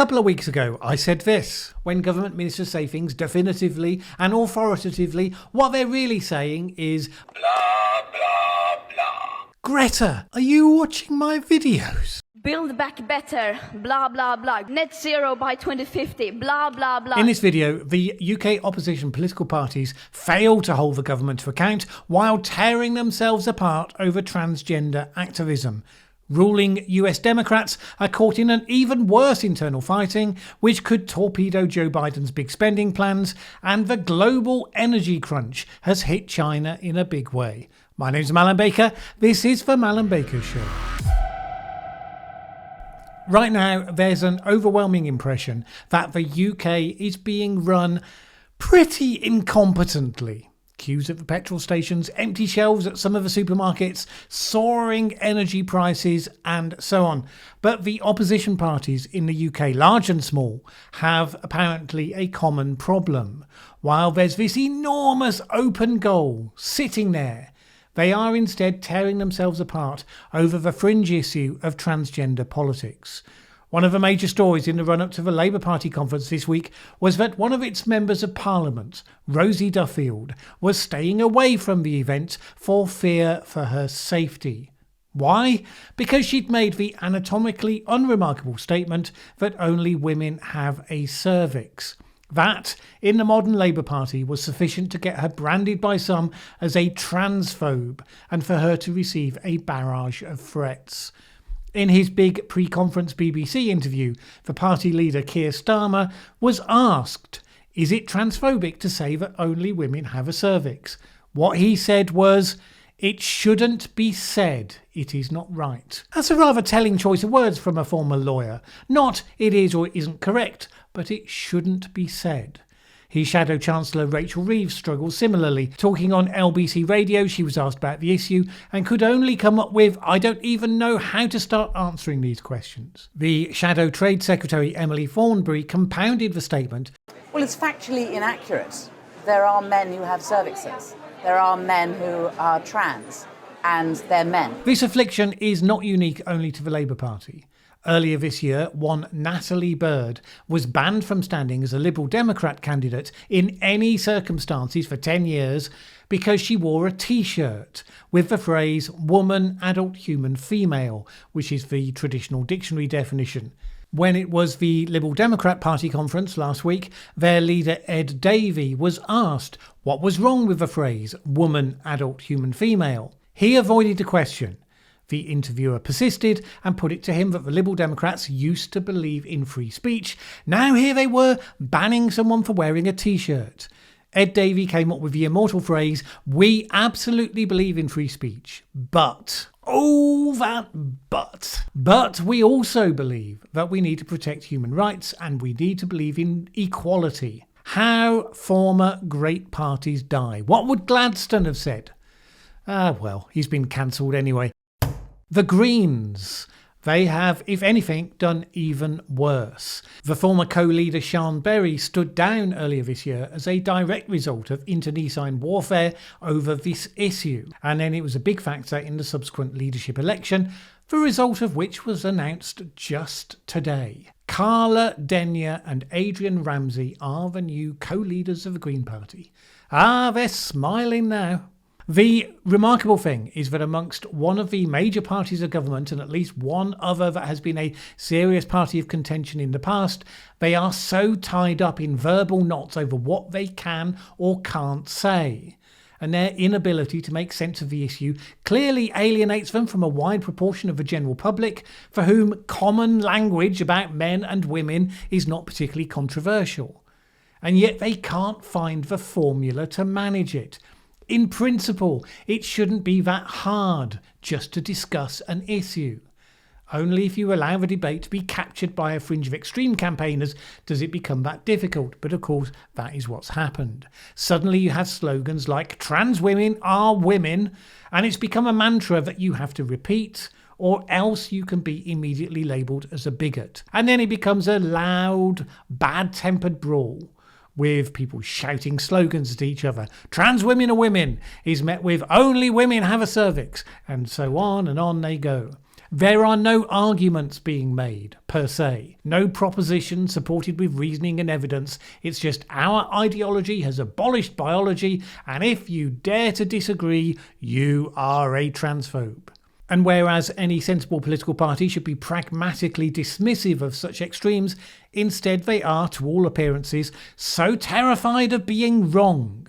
couple of weeks ago, I said this. When government ministers say things definitively and authoritatively, what they're really saying is blah, blah, blah. Greta, are you watching my videos? Build back better, blah, blah, blah. Net zero by 2050, blah, blah, blah. In this video, the UK opposition political parties fail to hold the government to account while tearing themselves apart over transgender activism. Ruling US Democrats are caught in an even worse internal fighting, which could torpedo Joe Biden's big spending plans, and the global energy crunch has hit China in a big way. My name's Mallen Baker. This is the Mallen Baker Show. Right now, there's an overwhelming impression that the UK is being run pretty incompetently. Queues at the petrol stations, empty shelves at some of the supermarkets, soaring energy prices, and so on. But the opposition parties in the UK, large and small, have apparently a common problem. While there's this enormous open goal sitting there, they are instead tearing themselves apart over the fringe issue of transgender politics. One of the major stories in the run-up to the Labour Party conference this week was that one of its members of Parliament, Rosie Duffield, was staying away from the event for fear for her safety. Why? Because she'd made the anatomically unremarkable statement that only women have a cervix. That, in the modern Labour Party, was sufficient to get her branded by some as a transphobe and for her to receive a barrage of threats. In his big pre-conference BBC interview, the party leader Keir Starmer was asked, is it transphobic to say that only women have a cervix? What he said was, it shouldn't be said, it is not right. That's a rather telling choice of words from a former lawyer. Not it is or isn't correct, but it shouldn't be said. His Shadow Chancellor Rachel Reeves struggles similarly. Talking on LBC Radio, she was asked about the issue and could only come up with, I don't even know how to start answering these questions. The Shadow Trade Secretary Emily Thornberry compounded the statement. Well, it's factually inaccurate. There are men who have cervixes. There are men who are trans, and they're men. This affliction is not unique only to the Labour Party. Earlier this year, one Natalie Bird was banned from standing as a Liberal Democrat candidate in any circumstances for 10 years because she wore a T-shirt with the phrase woman, adult, human, female, which is the traditional dictionary definition. When it was the Liberal Democrat Party conference last week, their leader Ed Davey was asked what was wrong with the phrase woman, adult, human, female. He avoided the question. The interviewer persisted and put it to him that the Liberal Democrats used to believe in free speech. Now here they were, banning someone for wearing a T-shirt. Ed Davey came up with the immortal phrase, we absolutely believe in free speech, but... oh, that but. But we also believe that we need to protect human rights and we need to believe in equality. How former great parties die. What would Gladstone have said? Well, he's been cancelled anyway. The Greens. They have, if anything, done even worse. The former co-leader Sian Berry stood down earlier this year as a direct result of internecine warfare over this issue. And then it was a big factor in the subsequent leadership election, the result of which was announced just today. Carla Denyer and Adrian Ramsey are the new co-leaders of the Green Party. They're smiling now. The remarkable thing is that amongst one of the major parties of government and at least one other that has been a serious party of contention in the past, they are so tied up in verbal knots over what they can or can't say. And their inability to make sense of the issue clearly alienates them from a wide proportion of the general public for whom common language about men and women is not particularly controversial. And yet they can't find the formula to manage it. In principle, it shouldn't be that hard just to discuss an issue. Only if you allow the debate to be captured by a fringe of extreme campaigners does it become that difficult. But of course, that is what's happened. Suddenly you have slogans like trans women are women, and it's become a mantra that you have to repeat, or else you can be immediately labelled as a bigot. And then it becomes a loud, bad-tempered brawl, with people shouting slogans at each other. Trans women are women is met with only women have a cervix, and so on they go. There are no arguments being made, per se. No proposition supported with reasoning and evidence. It's just our ideology has abolished biology, and if you dare to disagree, you are a transphobe. And whereas any sensible political party should be pragmatically dismissive of such extremes, instead they are, to all appearances, so terrified of being wrong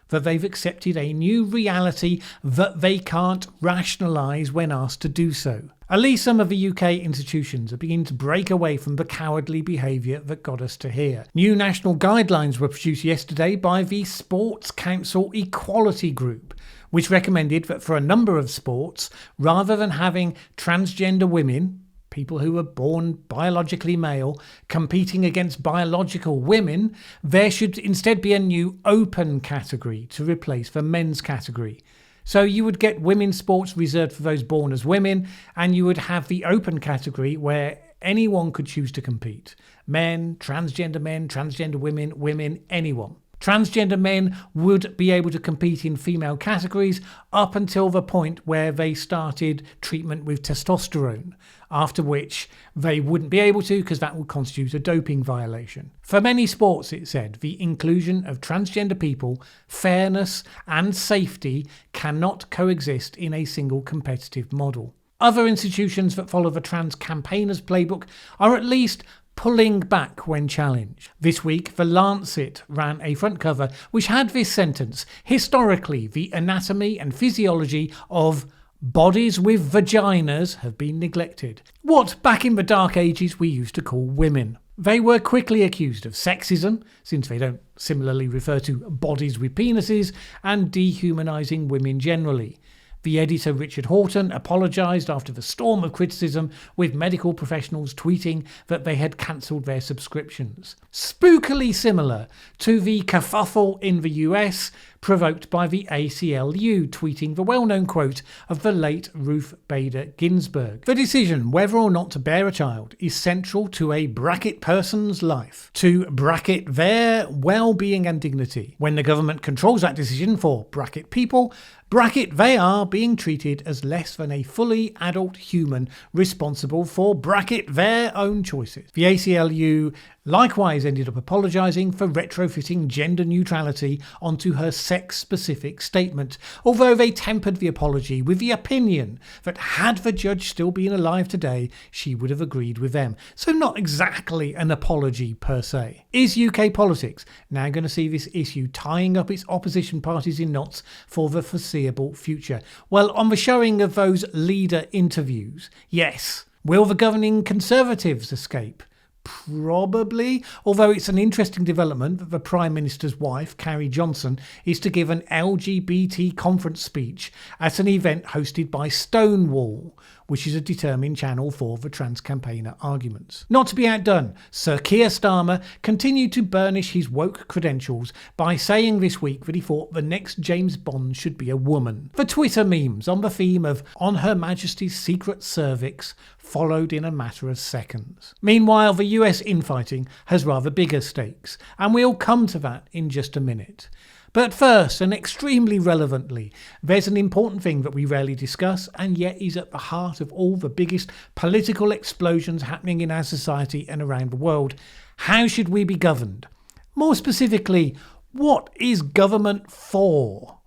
that they've accepted a new reality that they can't rationalise when asked to do so. At least some of the UK institutions are beginning to break away from the cowardly behaviour that got us to here. New national guidelines were produced yesterday by the Sports Council Equality Group, which recommended that for a number of sports, rather than having transgender women, people who were born biologically male, competing against biological women, there should instead be a new open category to replace the men's category. So you would get women's sports reserved for those born as women, and you would have the open category where anyone could choose to compete. Men, transgender women, women, anyone. Transgender men would be able to compete in female categories up until the point where they started treatment with testosterone, after which they wouldn't be able to because that would constitute a doping violation. For many sports, it said, the inclusion of transgender people, fairness and safety cannot coexist in a single competitive model. Other institutions that follow the trans campaigners playbook are at least pulling back when challenged. This week, The Lancet ran a front cover which had this sentence: historically, the anatomy and physiology of bodies with vaginas have been neglected. What, back in the Dark Ages, we used to call women. They were quickly accused of sexism, since they don't similarly refer to bodies with penises, and dehumanising women generally. The editor, Richard Horton, apologised after the storm of criticism, with medical professionals tweeting that they had cancelled their subscriptions. Spookily similar to the kerfuffle in the US provoked by the ACLU tweeting the well-known quote of the late Ruth Bader Ginsburg. The decision whether or not to bear a child is central to a bracket person's life, to bracket their well-being and dignity. When the government controls that decision for bracket people, bracket they are being treated as less than a fully adult human responsible for bracket their own choices. The ACLU likewise ended up apologising for retrofitting gender neutrality onto her sex-specific statement, although they tempered the apology with the opinion that had the judge still been alive today, she would have agreed with them. So not exactly an apology per se. Is UK politics now going to see this issue tying up its opposition parties in knots for the foreseeable future? Well, on the showing of those leader interviews, yes. Will the governing Conservatives escape? Probably, although it's an interesting development that the Prime Minister's wife, Carrie Johnson, is to give an LGBT conference speech at an event hosted by Stonewall, which is a determined channel for the trans campaigner arguments. Not to be outdone, Sir Keir Starmer continued to burnish his woke credentials by saying this week that he thought the next James Bond should be a woman. The Twitter memes on the theme of "On Her Majesty's Secret Cervix" followed in a matter of seconds. Meanwhile, the US infighting has rather bigger stakes, and we'll come to that in just a minute. But first, and extremely relevantly, there's an important thing that we rarely discuss and yet is at the heart of all the biggest political explosions happening in our society and around the world. How should we be governed? More specifically, what is government for?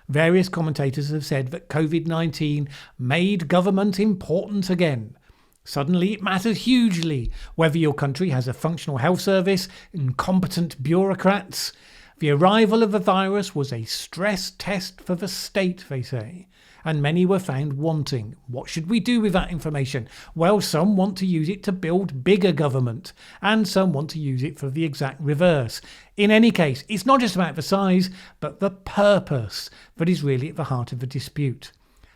Various commentators have said that COVID-19 made government important again. Suddenly it matters hugely whether your country has a functional health service, incompetent bureaucrats. The arrival of the virus was a stress test for the state, they say, and many were found wanting. What should we do with that information? Well, some want to use it to build bigger government, and some want to use it for the exact reverse. In any case, it's not just about the size, but the purpose that is really at the heart of the dispute.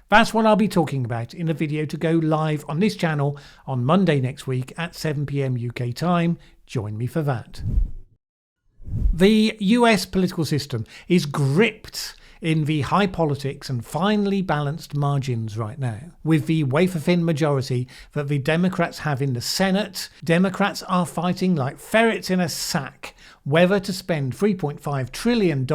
That's what I'll be talking about in a video to go live on this channel on Monday next week at 7 PM UK time. Join me for that. The US political system is gripped in the high politics and finely balanced margins right now. With the wafer-thin majority that the Democrats have in the Senate, Democrats are fighting like ferrets in a sack whether to spend $3.5 trillion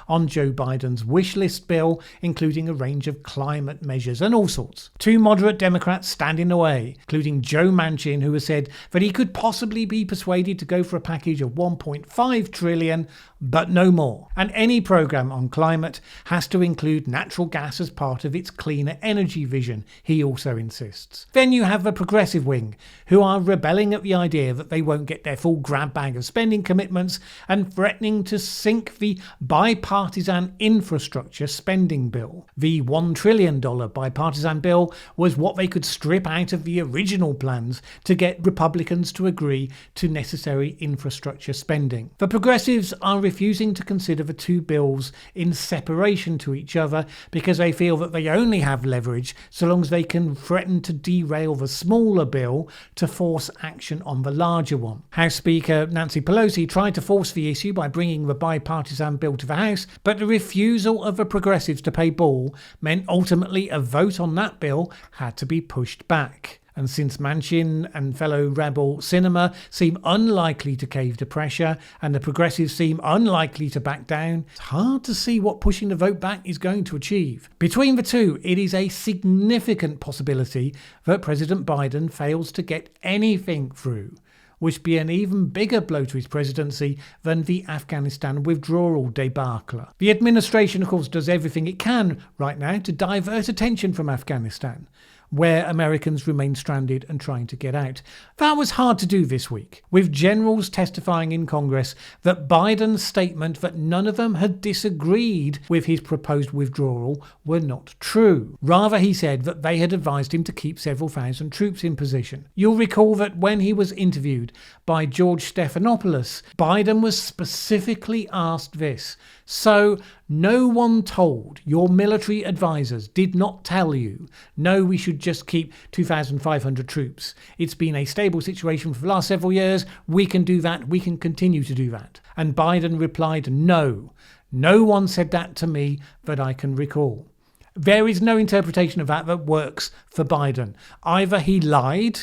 on Joe Biden's wish list bill, including a range of climate measures and all sorts. Two moderate Democrats stand in the way, including Joe Manchin, who has said that he could possibly be persuaded to go for a package of $1.5 trillion, but no more. And any program on climate has to include natural gas as part of its cleaner energy vision, he also insists. Then you have the progressive wing, who are rebelling at the idea that they won't get their full grab bag of spending commitments and threatening to sink the bipartisan infrastructure spending bill. The $1 trillion bipartisan bill was what they could strip out of the original plans to get Republicans to agree to necessary infrastructure spending. The progressives are refusing to consider the two bills in separation to each other because they feel that they only have leverage so long as they can threaten to derail the smaller bill to force action on the larger one. House Speaker Nancy Pelosi tried to force the issue by bringing the bipartisan bill to the House, but the refusal of the progressives to play ball meant ultimately a vote on that bill had to be pushed back. And since Manchin and fellow rebel Sinema seem unlikely to cave to pressure and the progressives seem unlikely to back down, it's hard to see what pushing the vote back is going to achieve. Between the two, it is a significant possibility that President Biden fails to get anything through, which would be an even bigger blow to his presidency than the Afghanistan withdrawal debacle. The administration, of course, does everything it can right now to divert attention from Afghanistan, where Americans remain stranded and trying to get out. That was hard to do this week, with generals testifying in Congress that Biden's statement that none of them had disagreed with his proposed withdrawal were not true. Rather, he said that they had advised him to keep several thousand troops in position. You'll recall that when he was interviewed by George Stephanopoulos, Biden was specifically asked this: "So, no one told, your military advisors did not tell you, no, we should just keep 2,500 troops. It's been a stable situation for the last several years. We can do that. We can continue to do that." And Biden replied, "No. No one said that to me that I can recall." There is no interpretation of that works for Biden. Either he lied,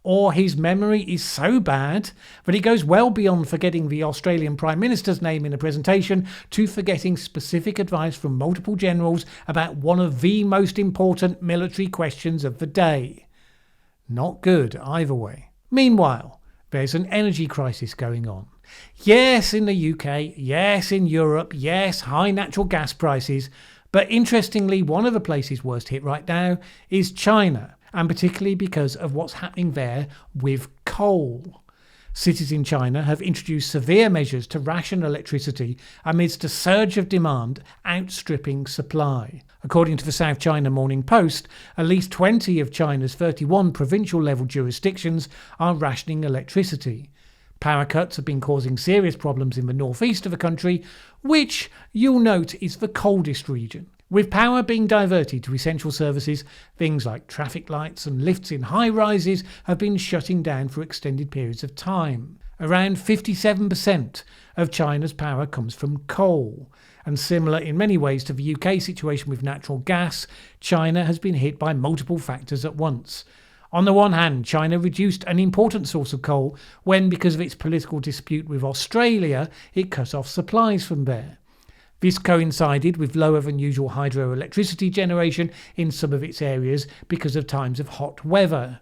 or his memory is so bad that he goes well beyond forgetting the Australian Prime Minister's name in a presentation to forgetting specific advice from multiple generals about one of the most important military questions of the day. Not good either way. Meanwhile, there's an energy crisis going on. Yes, in the UK, yes, in Europe, yes, high natural gas prices, but interestingly, one of the places worst hit right now is China, and particularly because of what's happening there with coal. Cities in China have introduced severe measures to ration electricity amidst a surge of demand outstripping supply. According to the South China Morning Post, at least 20 of China's 31 provincial-level jurisdictions are rationing electricity. Power cuts have been causing serious problems in the northeast of the country, which, you'll note, is the coldest region. With power being diverted to essential services, things like traffic lights and lifts in high-rises have been shutting down for extended periods of time. Around 57% of China's power comes from coal. And similar in many ways to the UK situation with natural gas, China has been hit by multiple factors at once. On the one hand, China reduced an important source of coal when, because of its political dispute with Australia, it cut off supplies from there. This coincided with lower than usual hydroelectricity generation in some of its areas because of times of hot weather.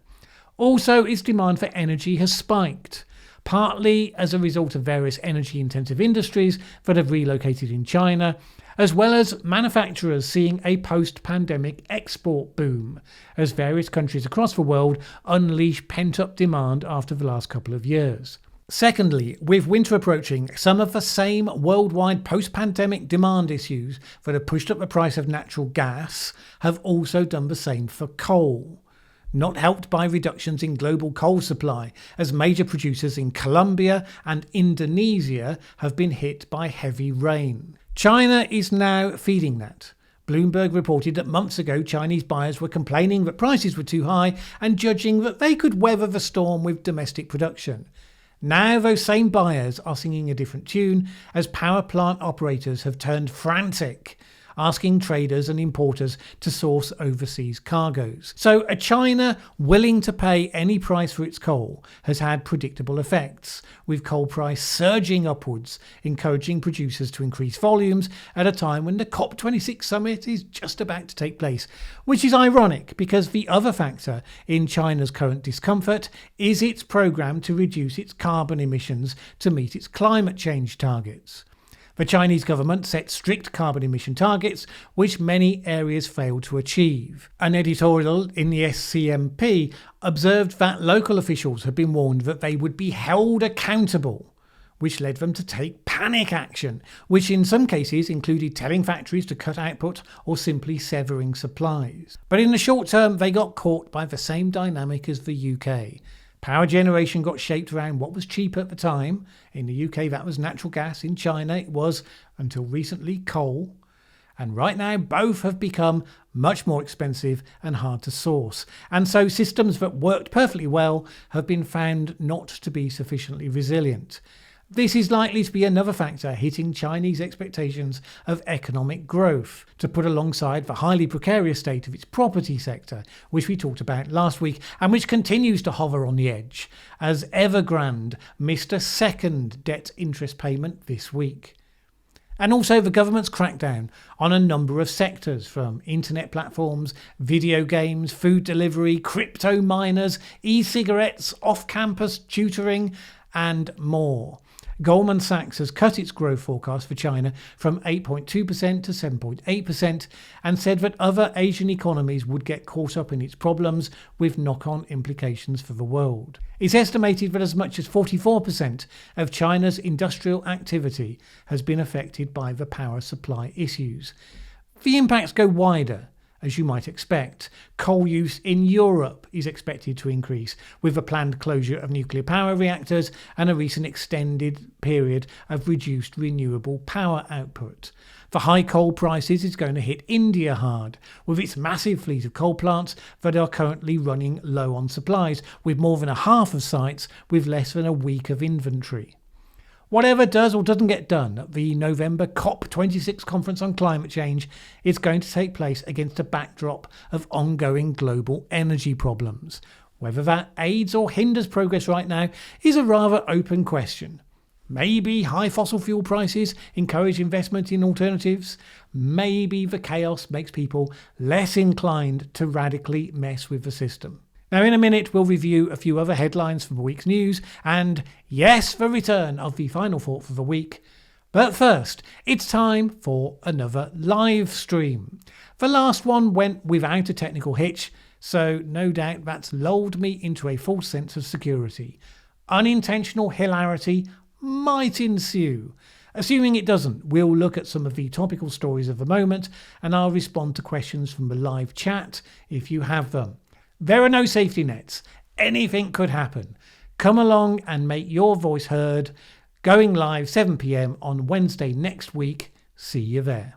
Also, its demand for energy has spiked, partly as a result of various energy-intensive industries that have relocated in China, as well as manufacturers seeing a post-pandemic export boom, as various countries across the world unleash pent-up demand after the last couple of years. Secondly, with winter approaching, some of the same worldwide post-pandemic demand issues that have pushed up the price of natural gas have also done the same for coal. Not helped by reductions in global coal supply, as major producers in Colombia and Indonesia have been hit by heavy rain. China is now feeding that. Bloomberg reported that months ago Chinese buyers were complaining that prices were too high and judging that they could weather the storm with domestic production. Now those same buyers are singing a different tune as power plant operators have turned frantic asking traders and importers to source overseas cargoes. So a China willing to pay any price for its coal has had predictable effects, with coal price surging upwards, encouraging producers to increase volumes at a time when the COP26 summit is just about to take place, which is ironic because the other factor in China's current discomfort is its program to reduce its carbon emissions to meet its climate change targets. The Chinese government set strict carbon emission targets, which many areas failed to achieve. An editorial in the SCMP observed that local officials had been warned that they would be held accountable, which led them to take panic action, which in some cases included telling factories to cut output or simply severing supplies. But in the short term, they got caught by the same dynamic as the UK. Power generation got shaped around what was cheap at the time. In the UK, that was natural gas. In China, it was, until recently, coal. And right now, both have become much more expensive and hard to source. And so systems that worked perfectly well have been found not to be sufficiently resilient. This is likely to be another factor hitting Chinese expectations of economic growth, to put alongside the highly precarious state of its property sector, which we talked about last week, and which continues to hover on the edge, as Evergrande missed a second debt interest payment this week. And also the government's crackdown on a number of sectors, from internet platforms, video games, food delivery, crypto miners, e-cigarettes, off-campus tutoring, and more. Goldman Sachs has cut its growth forecast for China from 8.2% to 7.8% and said that other Asian economies would get caught up in its problems with knock-on implications for the world. It's estimated that as much as 44% of China's industrial activity has been affected by the power supply issues. The impacts go wider. As you might expect, coal use in Europe is expected to increase, with the planned closure of nuclear power reactors and a recent extended period of reduced renewable power output. The high coal prices is going to hit India hard, with its massive fleet of coal plants that are currently running low on supplies, with more than a half of sites with less than a week of inventory. Whatever does or doesn't get done at the November COP26 conference on climate change is going to take place against a backdrop of ongoing global energy problems. Whether that aids or hinders progress right now is a rather open question. Maybe high fossil fuel prices encourage investment in alternatives. Maybe the chaos makes people less inclined to radically mess with the system. Now, in a minute, we'll review a few other headlines from the week's news and, yes, the return of the final thought for the week. But first, it's time for another live stream. The last one went without a technical hitch, so no doubt that's lulled me into a false sense of security. Unintentional hilarity might ensue. Assuming it doesn't, we'll look at some of the topical stories of the moment and I'll respond to questions from the live chat if you have them. There are no safety nets. Anything could happen. Come along and make your voice heard. Going live 7 p.m. on Wednesday next week. See you there.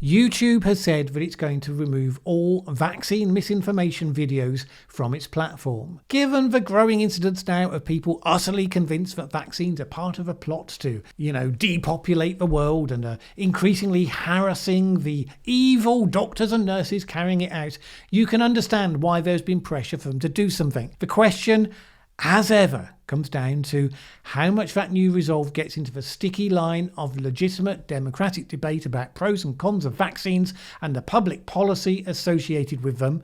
YouTube has said that it's going to remove all vaccine misinformation videos from its platform. Given the growing incidence now of people utterly convinced that vaccines are part of a plot to, depopulate the world and are increasingly harassing the evil doctors and nurses carrying it out, you can understand why there's been pressure for them to do something. The question, as ever, comes down to how much that new resolve gets into the sticky line of legitimate democratic debate about pros and cons of vaccines and the public policy associated with them,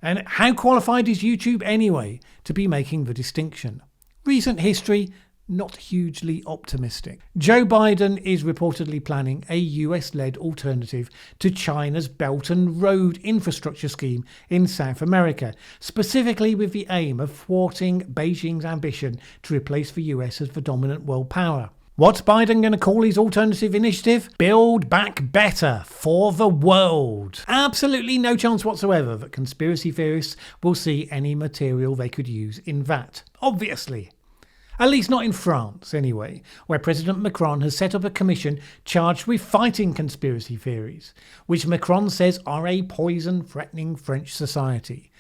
and how qualified is YouTube anyway to be making the distinction. Recent history, not hugely optimistic. Joe Biden is reportedly planning a US-led alternative to China's Belt and Road infrastructure scheme in South America, specifically with the aim of thwarting Beijing's ambition to replace the US as the dominant world power. What's Biden going to call his alternative initiative? Build Back Better for the world. Absolutely no chance whatsoever that conspiracy theorists will see any material they could use in that, obviously. At least not in France, anyway, where President Macron has set up a commission charged with fighting conspiracy theories, which Macron says are a poison threatening French society.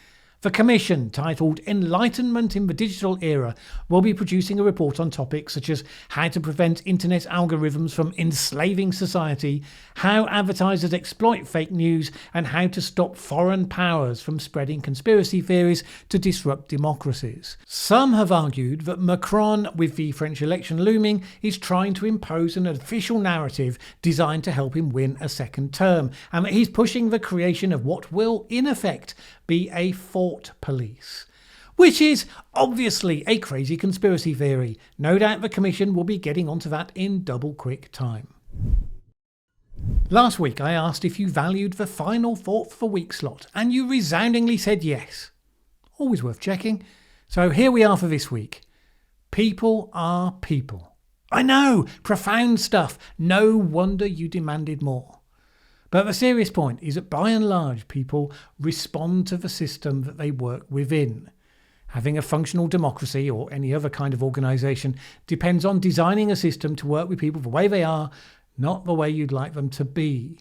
The commission, titled Enlightenment in the Digital Era, will be producing a report on topics such as how to prevent internet algorithms from enslaving society, how advertisers exploit fake news, and how to stop foreign powers from spreading conspiracy theories to disrupt democracies. Some have argued that Macron, with the French election looming, is trying to impose an official narrative designed to help him win a second term, and that he's pushing the creation of what will, in effect, be a thought police. Which is obviously a crazy conspiracy theory. No doubt the Commission will be getting onto that in double quick time. Last week I asked if you valued the final thought for the week slot, and you resoundingly said yes. Always worth checking. So here we are for this week. People are people. I know, profound stuff. No wonder you demanded more. But the serious point is that by and large people respond to the system that they work within. Having a functional democracy or any other kind of organisation depends on designing a system to work with people the way they are, not the way you'd like them to be.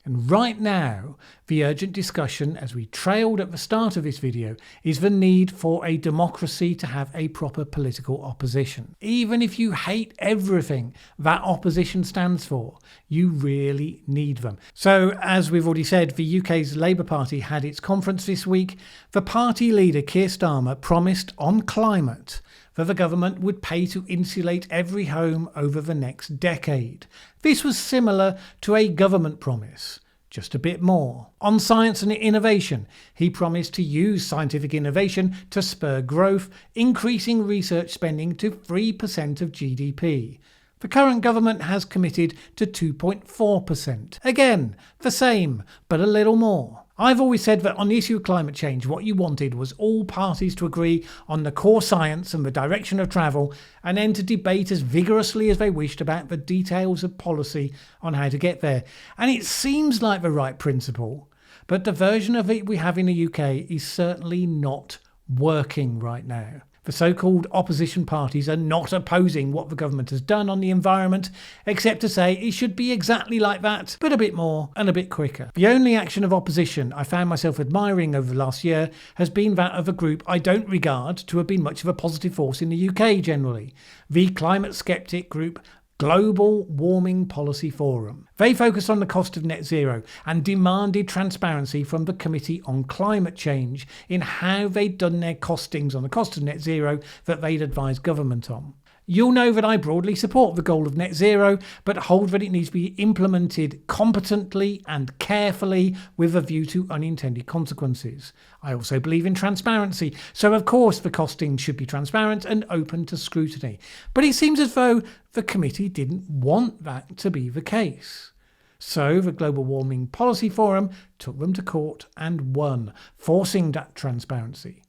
And right now, the urgent discussion, as we trailed at the start of this video, is the need for a democracy to have a proper political opposition. Even if you hate everything that opposition stands for, you really need them. So, as we've already said, the UK's Labour Party had its conference this week. The party leader, Keir Starmer, promised on climate that the government would pay to insulate every home over the next decade. This was similar to a government promise, just a bit more. On science and innovation, he promised to use scientific innovation to spur growth, increasing research spending to 3% of GDP. The current government has committed to 2.4%. Again, the same, but a little more. I've always said that on the issue of climate change, what you wanted was all parties to agree on the core science and the direction of travel, and then to debate as vigorously as they wished about the details of policy on how to get there. And it seems like the right principle, but the version of it we have in the UK is certainly not working right now. The so-called opposition parties are not opposing what the government has done on the environment, except to say it should be exactly like that, but a bit more and a bit quicker. The only action of opposition I found myself admiring over the last year has been that of a group I don't regard to have been much of a positive force in the UK generally, the climate skeptic group Global Warming Policy Forum. They focused on the cost of net zero and demanded transparency from the Committee on Climate Change in how they'd done their costings on the cost of net zero that they'd advised government on. You'll know that I broadly support the goal of net zero, but hold that it needs to be implemented competently and carefully with a view to unintended consequences. I also believe in transparency, so of course the costings should be transparent and open to scrutiny. But it seems as though the committee didn't want that to be the case. So the Global Warming Policy Forum took them to court and won, forcing that transparency.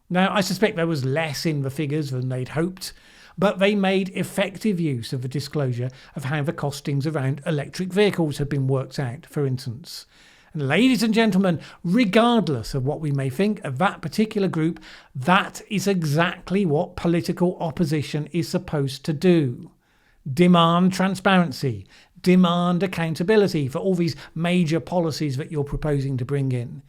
Now, I suspect there was less in the figures than they'd hoped, but they made effective use of the disclosure of how the costings around electric vehicles have been worked out, for instance. And ladies and gentlemen, regardless of what we may think of that particular group, that is exactly what political opposition is supposed to do. Demand transparency, demand accountability for all these major policies that you're proposing to bring in.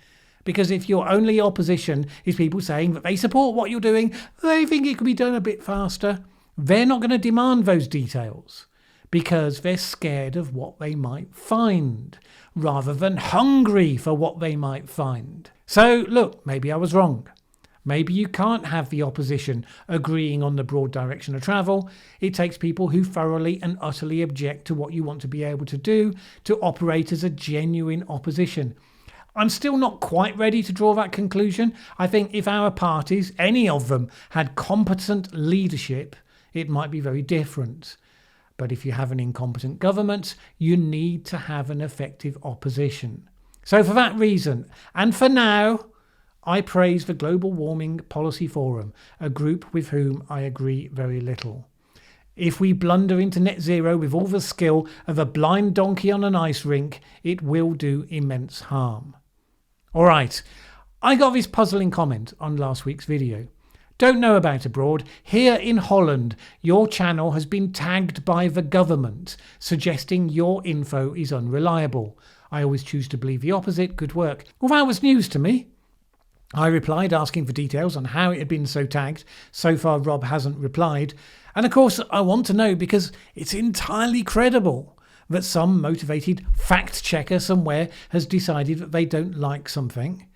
Because if your only opposition is people saying that they support what you're doing, they think it could be done a bit faster, they're not going to demand those details because they're scared of what they might find rather than hungry for what they might find. So look, maybe I was wrong. Maybe you can't have the opposition agreeing on the broad direction of travel. It takes people who thoroughly and utterly object to what you want to be able to do to operate as a genuine opposition. I'm still not quite ready to draw that conclusion. I think if our parties, any of them, had competent leadership, it might be very different. But if you have an incompetent government, you need to have an effective opposition. So for that reason, and for now, I praise the Global Warming Policy Forum, a group with whom I agree very little. If we blunder into net zero with all the skill of a blind donkey on an ice rink, it will do immense harm. All right, I got this puzzling comment on last week's video. Don't know about abroad. Here in Holland, your channel has been tagged by the government, suggesting your info is unreliable. I always choose to believe the opposite. Good work. Well, that was news to me. I replied asking for details on how it had been so tagged. So far, Rob hasn't replied. And of course, I want to know because it's entirely credible that some motivated fact checker somewhere has decided that they don't like something.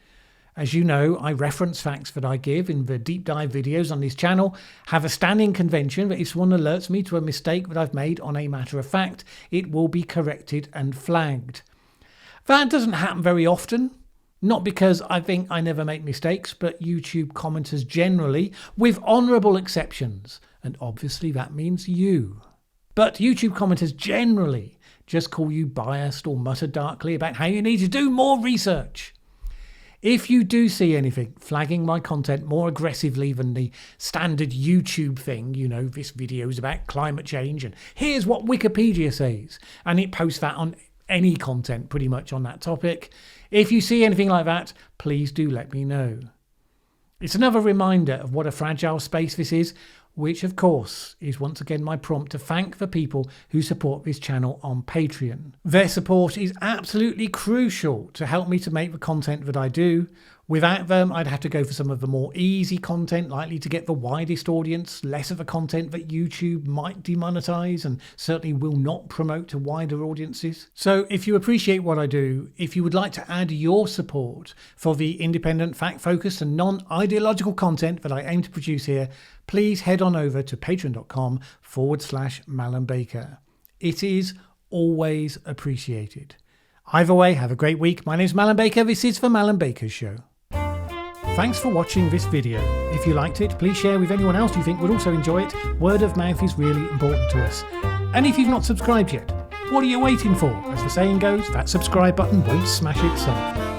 As you know, I reference facts that I give in the deep dive videos on this channel, have a standing convention that if someone alerts me to a mistake that I've made on a matter of fact, it will be corrected and flagged. That doesn't happen very often. Not because I think I never make mistakes, but YouTube commenters generally, with honourable exceptions, and obviously that means you. But YouTube commenters generally just call you biased or mutter darkly about how you need to do more research. If you do see anything flagging my content more aggressively than the standard YouTube thing, this video is about climate change and here's what Wikipedia says, and it posts that on any content pretty much on that topic. If you see anything like that, please do let me know. It's another reminder of what a fragile space this is, which of course is once again my prompt to thank the people who support this channel on Patreon. Their support is absolutely crucial to help me to make the content that I do. Without them, I'd have to go for some of the more easy content likely to get the widest audience, less of the content that YouTube might demonetize and certainly will not promote to wider audiences. So if you appreciate what I do, if you would like to add your support for the independent, fact-focused and non-ideological content that I aim to produce here, please head on over to patreon.com/Mallen Baker. It is always appreciated. Either way, have a great week. My name is Mallen Baker. This is the Mallen Baker Show. Thanks for watching this video. If you liked it, please share with anyone else you think would also enjoy it. Word of mouth is really important to us. And if you've not subscribed yet, what are you waiting for? As the saying goes, that subscribe button won't smash itself.